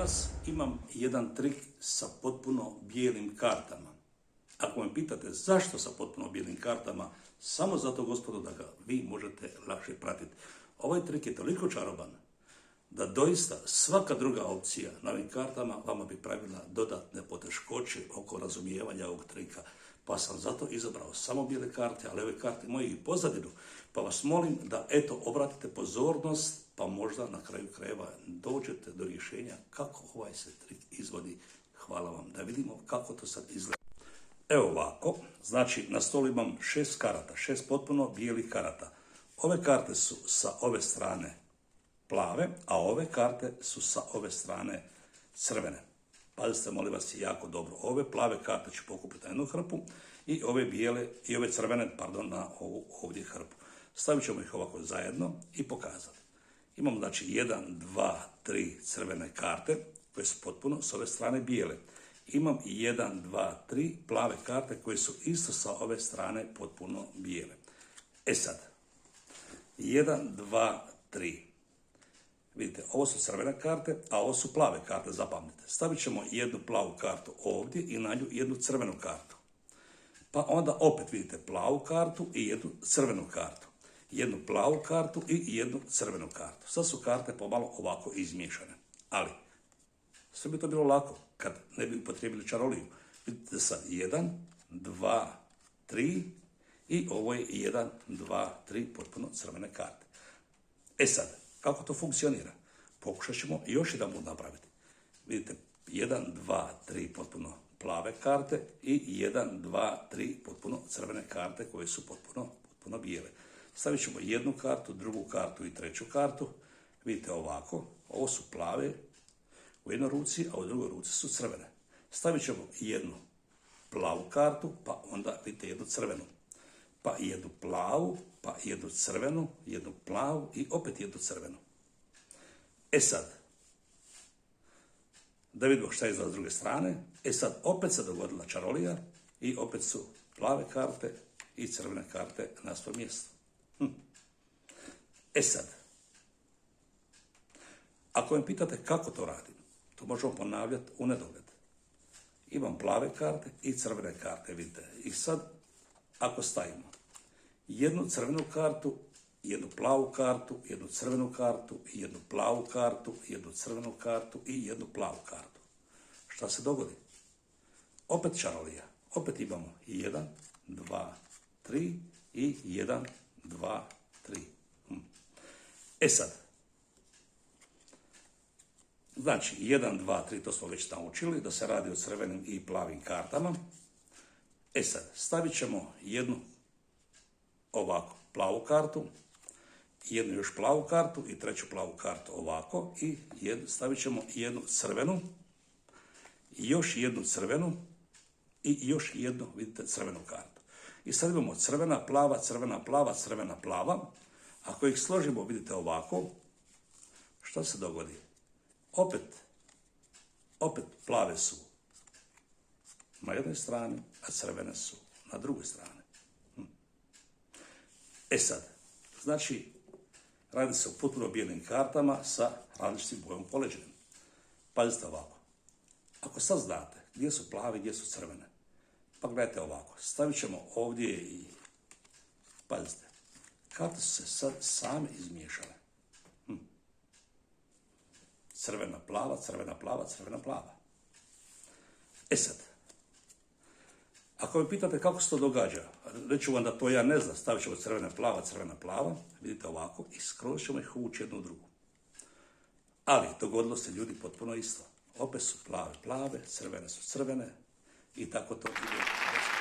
Danas imam jedan trik sa potpuno bijelim kartama. Ako me pitate zašto sa potpuno bijelim kartama, samo zato, gospodo, da ga vi možete lakše pratiti. Ovaj trik je toliko čaroban da doista svaka druga opcija na ovim kartama vama bi pravila dodatne poteškoće oko razumijevanja ovog trika. Pa sam zato izabrao samo bijele karte, ali ove karte imaju i pozadinu. Pa vas molim da obratite pozornost, pa možda na kraju krajeva dođete do rješenja kako ovaj se trik izvodi. Hvala vam, da vidimo kako to sad izgleda. Evo ovako, znači na stolu imam 6 karata, 6 potpuno bijelih karata. Ove karte su sa ove strane plave, a ove karte su sa ove strane crvene. Pazite, molim vas, jako dobro. Ove plave karte ću pokupiti na jednu hrpu i ove bijele i ove crvene, na ovu ovdje hrpu. Stavit ćemo ih ovako zajedno i pokazati. Imamo znači 1, 2, 3 crvene karte koje su potpuno s ove strane bijele. Imam 1, 2, 3 plave karte koje su isto sa ove strane potpuno bijele. E sad, 1, 2, 3. Vidite, ovo su crvene karte, a ovo su plave karte, zapamtite. Stavit ćemo jednu plavu kartu ovdje i na nju jednu crvenu kartu. Pa onda opet vidite plavu kartu i jednu crvenu kartu. Jednu plavu kartu i jednu crvenu kartu. Sad su karte pomalo ovako izmiješane. Ali, sve bi to bilo lako kad ne bi upotrijebili čaroliju. Vidite sad 1, 2, 3 i ovo je 1, 2, 3 potpuno crvene karte. E sad, kako to funkcionira? Pokušat ćemo još jedan put napraviti. Vidite, 1, 2, 3 potpuno plave karte i 1, 2, 3 potpuno crvene karte koje su potpuno bijele. Stavit ćemo jednu kartu, drugu kartu i treću kartu. Vidite ovako, ovo su plave u jednoj ruci, a u drugoj ruci su crvene. Stavit ćemo jednu plavu kartu, pa onda vidite jednu crvenu. Pa jednu plavu, pa jednu crvenu, jednu plavu i opet jednu crvenu. E sad, da vidimo šta je s druge strane. E sad, opet se dogodila čarolija i opet su plave karte i crvene karte na svom mjestu. E sad, ako me pitate kako to radim, to možemo ponavljati u nedogled. Imam plave karte i crvene karte, vidite. I sad, ako stavimo jednu crvenu kartu, jednu plavu kartu, jednu crvenu kartu, jednu plavu kartu, jednu crvenu kartu i jednu plavu kartu. Šta se dogodi? Opet čarolija. Opet imamo 1, 2, 3 i 1, 2, 3. E sad, znači 1, 2, 3, to smo već naučili, da se radi o crvenim i plavim kartama. E sad, stavit ćemo jednu ovako plavu kartu, jednu još plavu kartu i treću plavu kartu ovako i stavit ćemo jednu crvenu, još jednu crvenu i još jednu, vidite, crvenu kartu. I sad imamo crvena, plava, crvena, plava, crvena, plava. Ako ih složimo, vidite ovako, što se dogodi? Opet plave su na jednoj strani, a crvene su na drugoj strani. E sad, znači, radi se o potpuno bijelim kartama sa različitim bojom poleđenim. Pazite ovako. Ako sad znate gdje su plave i gdje su crvene, pa gledajte ovako. Stavit ćemo ovdje i pazite. Karte su se sad same izmiješale. Crvena, plava, crvena, plava, crvena, plava. E sad, ako me pitate kako se to događa, reću vam da to ja ne znam, stavit ćemo crvena, plava, vidite ovako, i skroz ćemo ih uvući jednu u drugu. Ali dogodilo se ljudi potpuno isto. Opet su plave, crvene su crvene i tako to ide.